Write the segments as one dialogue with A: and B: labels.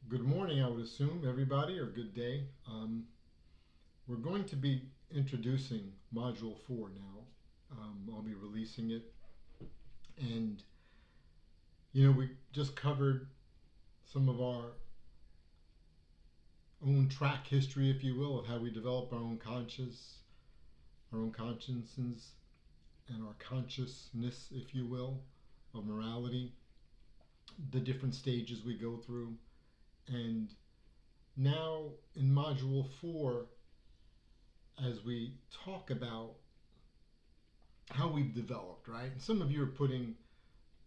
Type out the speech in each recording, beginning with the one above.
A: Good morning, I would assume, everybody, or good day. We're going to be introducing Module 4 now. I'll be releasing it. And, we just covered some of our own track history, if you will, of how we develop our own our own consciences, and our consciousness, if you will, of morality, the different stages we go through. And now in Module 4, as we talk about how we've developed, right? And some of you are putting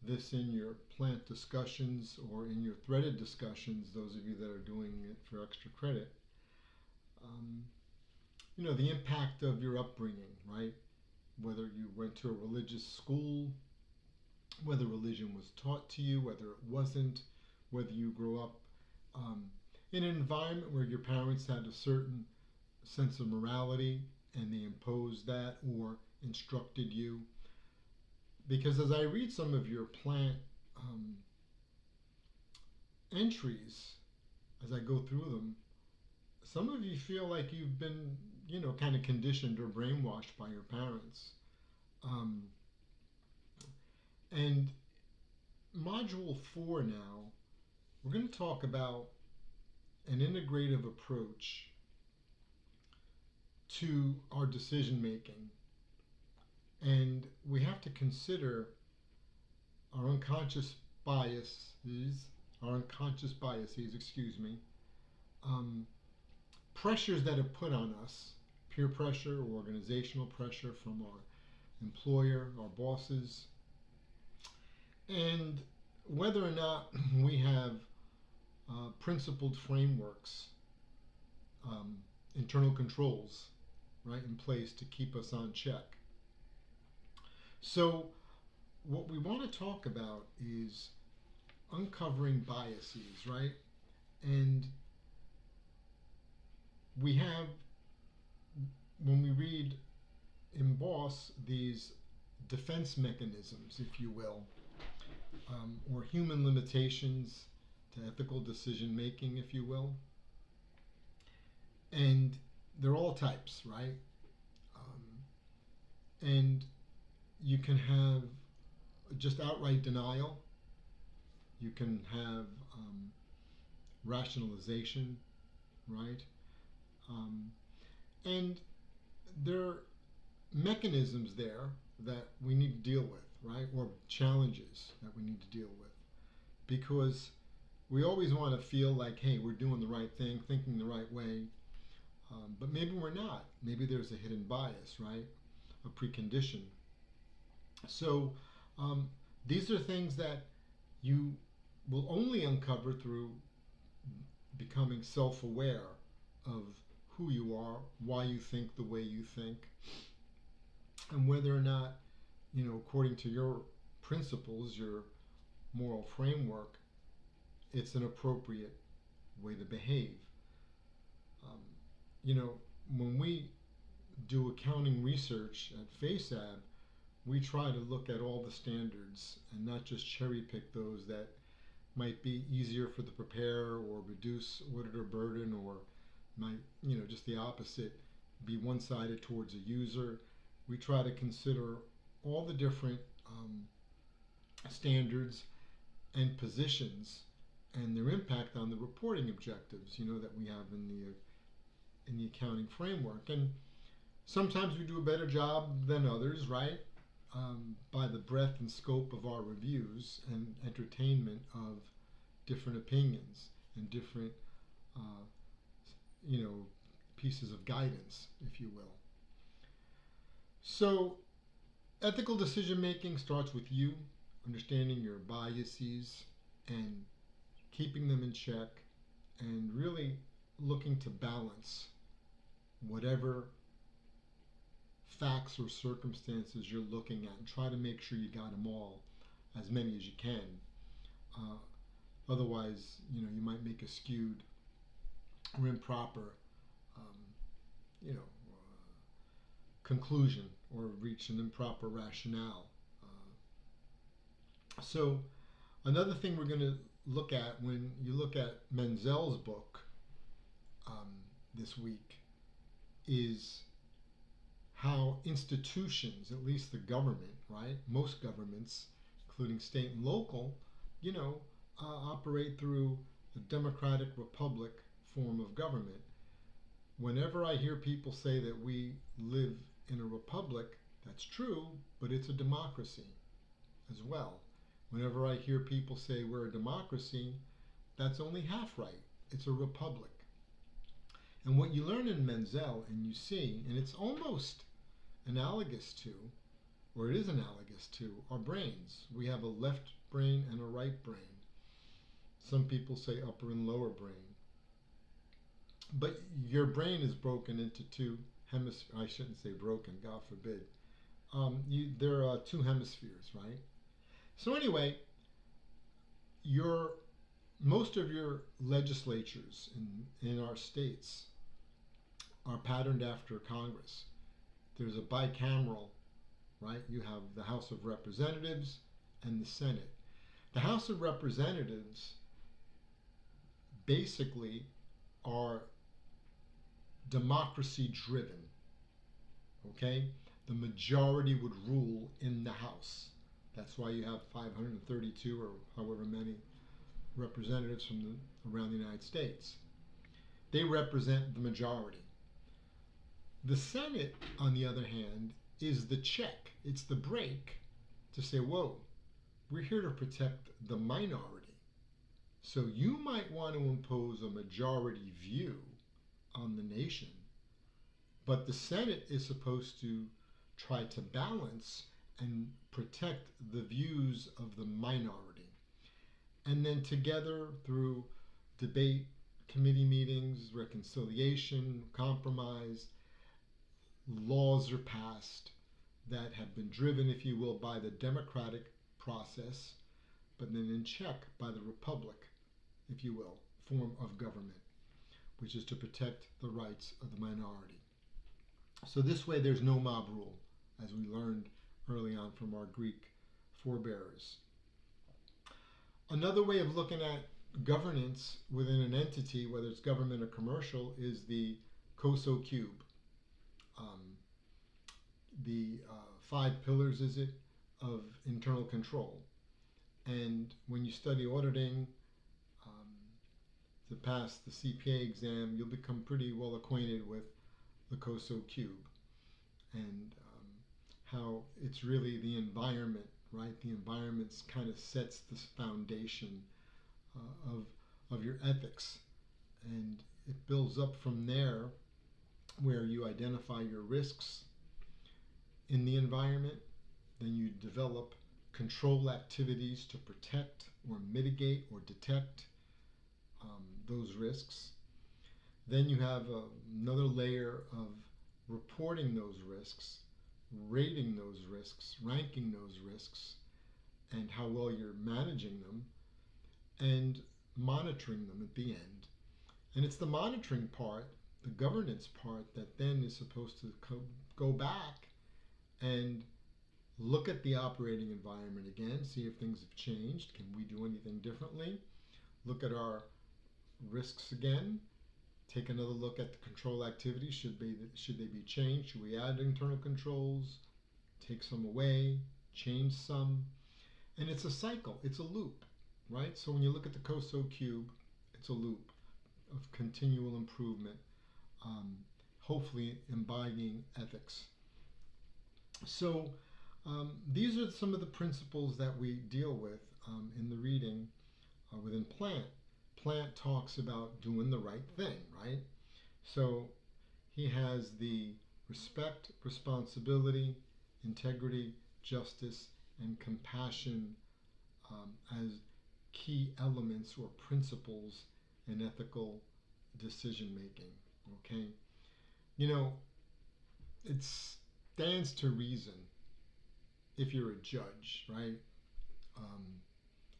A: this in your plant discussions or in your threaded discussions, those of you that are doing it for extra credit. Um, the impact of your upbringing, right? Whether you went to a religious school, whether religion was taught to you, whether it wasn't, whether you grew up um, in an environment where your parents had a certain sense of morality and they imposed that or instructed you. Because as I read some of your plant entries, as I go through them, some of you feel like you've been, kind of conditioned or brainwashed by your parents. Um, and Module 4 now, we're going to talk about an integrative approach to our decision making. And we have to consider our unconscious biases, um, pressures that are put on us, peer pressure or organizational pressure from our employer, our bosses, and whether or not we have principled frameworks, um, internal controls, right, in place to keep us on check. So, what we want to talk about is uncovering biases, right? And we have, when we read in Boss, these defense mechanisms, if you will, or human limitations to ethical decision making, if you will. And they're all types, right? And you can have just outright denial, you can have rationalization, right? Um, and there are mechanisms there that we need to deal with, right? Or challenges that we need to deal with. Because we always want to feel like, hey, we're doing the right thing, thinking the right way, but maybe we're not. Maybe there's a hidden bias, right? A precondition. So these are things that you will only uncover through becoming self aware of who you are, why you think the way you think, and whether or not, according to your principles, your moral framework, it's an appropriate way to behave. Um, when we do accounting research at FASAB, we try to look at all the standards and not just cherry pick those that might be easier for the preparer or reduce auditor burden or might, just the opposite, be one-sided towards a user. We try to consider all the different standards and positions and their impact on the reporting objectives, that we have in the accounting framework. And sometimes we do a better job than others, right? By the breadth and scope of our reviews and entertainment of different opinions and different, uh, pieces of guidance, if you will. So, ethical decision making starts with you understanding your biases and keeping them in check and really looking to balance whatever facts or circumstances you're looking at and try to make sure you got them all, as many as you can. Otherwise, you might make a skewed or improper, um, conclusion or reach an improper rationale. So, another thing we're going to look at when you look at Menzel's book um, this week is how institutions, at least the government, right? Most governments, including state and local, you know, operate through a democratic republic form of government. Whenever I hear people say that we live in a republic, that's true, but it's a democracy as well. Whenever I hear people say we're a democracy, that's only half right. It's a republic. And what you learn in Menzel and you see, and it's almost analogous to, or it is analogous to, our brains. We have a left brain and a right brain. Some people say upper and lower brain. But your brain is broken into two hemispheres. I shouldn't say broken, God forbid. There are two hemispheres, right? So anyway, your most of your legislatures in our states are patterned after Congress. There's a bicameral, right? You have the House of Representatives and the Senate. The House of Representatives basically are democracy driven, okay? The majority would rule in the House. That's why you have 532 or however many representatives from around the United States. They represent the majority. The Senate, on the other hand, is the check. It's the brake to say, whoa, we're here to protect the minority. So you might want to impose a majority view on the nation, but the Senate is supposed to try to balance and protect the views of the minority. And then together through debate, committee meetings, reconciliation, compromise, laws are passed that have been driven, if you will, by the democratic process, but then in check by the republic, if you will, form of government, which is to protect the rights of the minority. So this way there's no mob rule, as we learned early on from our Greek forebears. Another way of looking at governance within an entity, whether it's government or commercial, is the COSO cube. The 5 pillars, is it, of internal control. And when you study auditing to pass the CPA exam, you'll become pretty well acquainted with the COSO cube and how it's really the environment, right? The environment kind of sets the foundation of your ethics, and it builds up from there, where you identify your risks in the environment. Then you develop control activities to protect or mitigate or detect those risks. Then you have another layer of reporting those risks, rating those risks, ranking those risks, and how well you're managing them, and monitoring them at the end. And it's the monitoring part, the governance part, that then is supposed to go back and look at the operating environment again, see if things have changed. Can we do anything differently? Look at our risks again. Take another look at the control activities. Should they be changed? Should we add internal controls? Take some away? Change some? And it's a cycle. It's a loop, right? So when you look at the COSO cube, it's a loop of continual improvement, hopefully embodying ethics. So these are some of the principles that we deal with in the reading within Plant. Plant talks about doing the right thing, right? So he has the respect, responsibility, integrity, justice, and compassion as key elements or principles in ethical decision making. Okay, you know, it stands to reason, if you're a judge, right,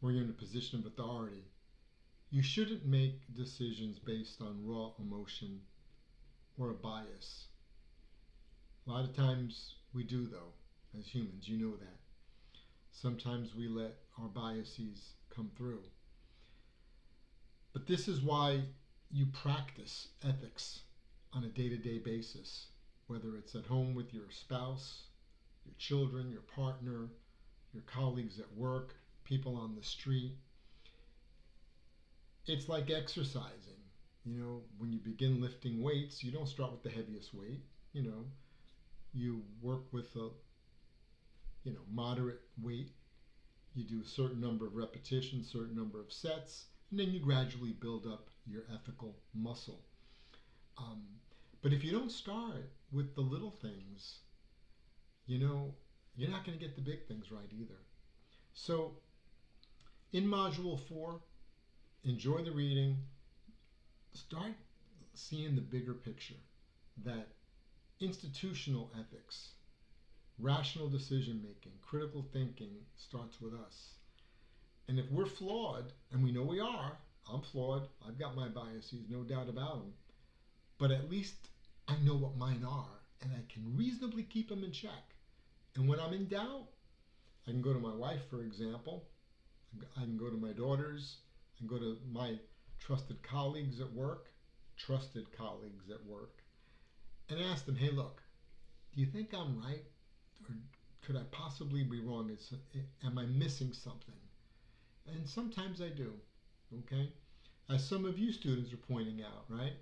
A: or you're in a position of authority, you shouldn't make decisions based on raw emotion or a bias. A lot of times we do, though, as humans. You know that. Sometimes we let our biases come through. But this is why you practice ethics on a day-to-day basis, whether it's at home with your spouse, your children, your partner, your colleagues at work, people on the street. It's like exercising. When you begin lifting weights, you don't start with the heaviest weight. You work with a moderate weight. You do a certain number of repetitions, certain number of sets, and then you gradually build up your ethical muscle. Um, but if you don't start with the little things, you're not going to get the big things right either. So in Module 4, enjoy the reading, start seeing the bigger picture that institutional ethics, rational decision making, critical thinking starts with us. And if we're flawed, and we know we are, I'm flawed, I've got my biases, no doubt about them, but at least I know what mine are, and I can reasonably keep them in check. And when I'm in doubt, I can go to my wife, for example, I can go to my daughters, I can go to my trusted colleagues at work, and ask them, hey, look, do you think I'm right? Or could I possibly be wrong? Am I missing something? And sometimes I do, okay? As some of you students are pointing out, right?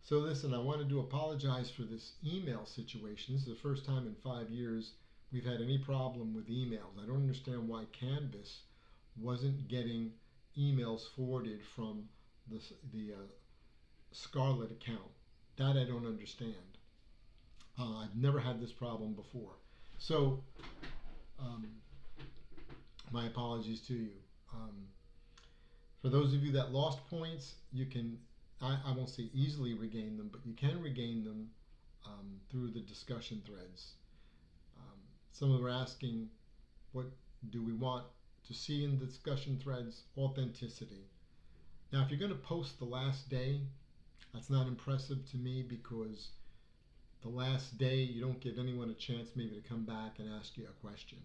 A: So listen, I wanted to apologize for this email situation. This is the first time in 5 years we've had any problem with emails. I don't understand why Canvas wasn't getting emails forwarded from the Scarlet account. That I don't understand. I've never had this problem before. So my apologies to you. For those of you that lost points, you can, I won't say easily regain them, but you can regain them through the discussion threads. Some of them are asking, what do we want to see in the discussion threads? Authenticity. Now, if you're going to post the last day, that's not impressive to me, because the last day you don't give anyone a chance maybe to come back and ask you a question.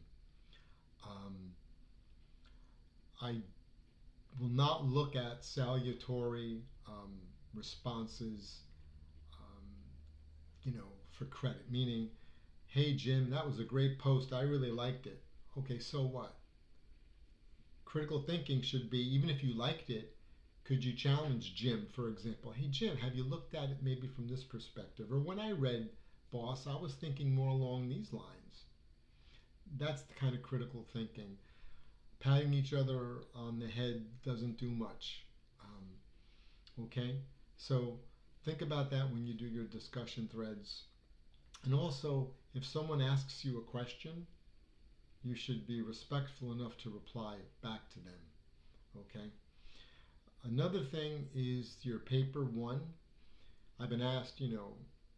A: I will not look at salutary responses, for credit, meaning, hey Jim, that was a great post, I really liked it. Okay, so what? Critical thinking should be, even if you liked it, could you challenge Jim, for example? Hey Jim, have you looked at it maybe from this perspective? Or when I read Boss, I was thinking more along these lines. That's the kind of critical thinking. Patting each other on the head doesn't do much. Okay? So think about that when you do your discussion threads. And also, if someone asks you a question, you should be respectful enough to reply back to them. Okay? Another thing is your paper 1. I've been asked,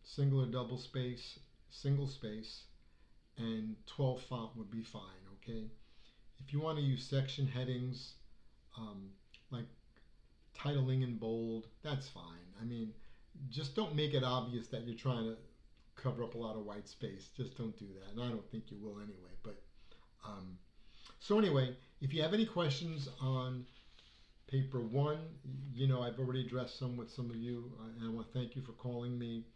A: single or double space, single space, and 12 font would be fine, okay? If you want to use section headings, like titling in bold, that's fine. I mean, just don't make it obvious that you're trying to cover up a lot of white space. Just don't do that. And I don't think you will anyway. But so anyway, if you have any questions on paper 1, I've already addressed some with some of you, and I want to thank you for calling me.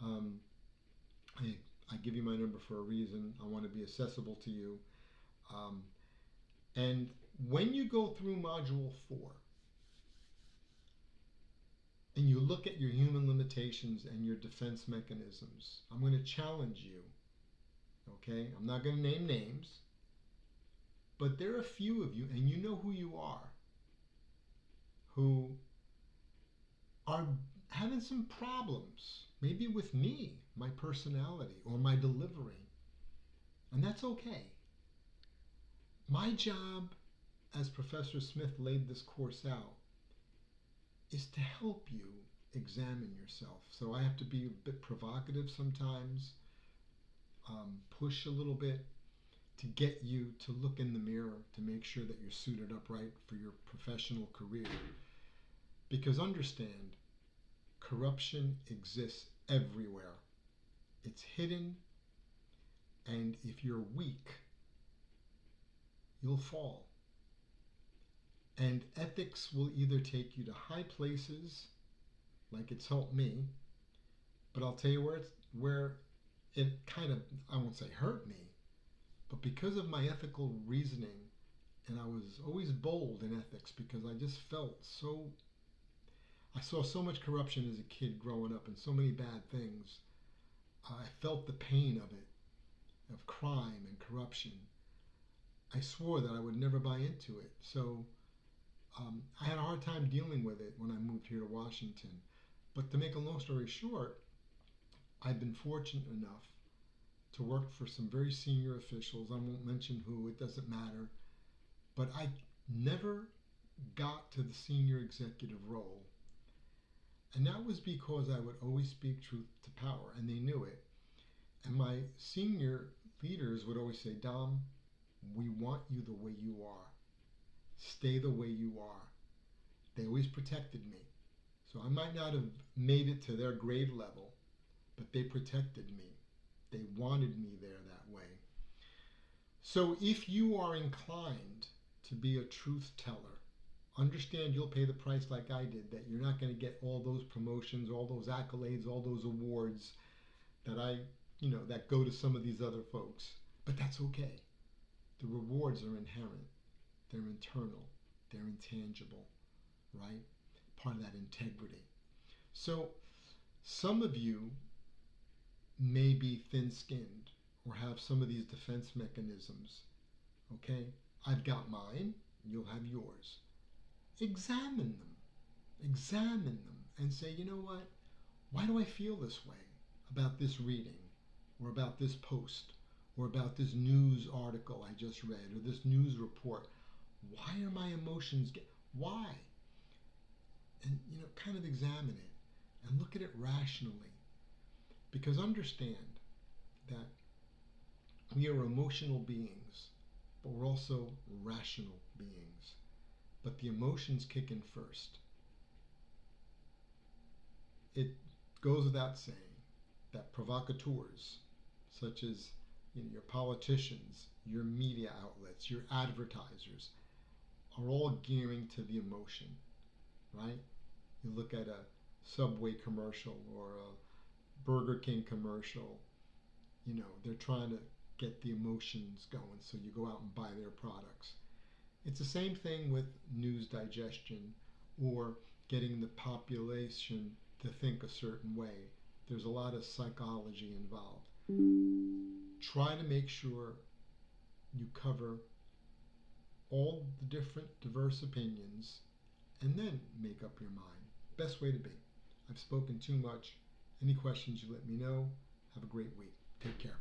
A: I give you my number for a reason. I want to be accessible to you. And when you go through Module 4 and you look at your human limitations and your defense mechanisms, I'm going to challenge you. Okay? I'm not going to name names, but there are a few of you, and you know who you are, who are having some problems, maybe with me, my personality, or my delivery. And that's okay. My job, as Professor Smith laid this course out, is to help you examine yourself. So I have to be a bit provocative sometimes, push a little bit to get you to look in the mirror to make sure that you're suited up right for your professional career. Because understand, corruption exists everywhere. It's hidden, and if you're weak, you'll fall. And ethics will either take you to high places, like it's helped me, but I'll tell you where it kind of, I won't say hurt me, but because of my ethical reasoning, and I was always bold in ethics because I just felt so, I saw so much corruption as a kid growing up and so many bad things. I felt the pain of it, of crime and corruption. I swore that I would never buy into it. So I had a hard time dealing with it when I moved here to Washington. But to make a long story short, I've been fortunate enough to work for some very senior officials. I won't mention who, it doesn't matter. But I never got to the senior executive role. And that was because I would always speak truth to power, and they knew it. And my senior leaders would always say, Dom, we want you the way you are. Stay the way you are. They always protected me. So I might not have made it to their grade level, but they protected me. They wanted me there that way. So if you are inclined to be a truth teller, understand you'll pay the price like I did, that you're not going to get all those promotions, all those accolades, all those awards that that go to some of these other folks. But that's okay. The rewards are inherent. They're internal. They're intangible, right? Part of that integrity. So some of you may be thin-skinned or have some of these defense mechanisms, okay? I've got mine. You'll have yours. Examine them. Examine them and say, you know what? Why do I feel this way about this reading or about this post or about this news article I just read or this news report? Why are my emotions why? And kind of examine it and look at it rationally. Because understand that we are emotional beings, but we're also rational beings. But the emotions kick in first. It goes without saying that provocateurs, such as your politicians, your media outlets, your advertisers, are all gearing to the emotion, right? You look at a Subway commercial or a Burger King commercial, they're trying to get the emotions going, so you go out and buy their products. It's the same thing with news digestion or getting the population to think a certain way. There's a lot of psychology involved. Try to make sure you cover all the different diverse opinions and then make up your mind. Best way to be. I've spoken too much. Any questions, you let me know. Have a great week. Take care.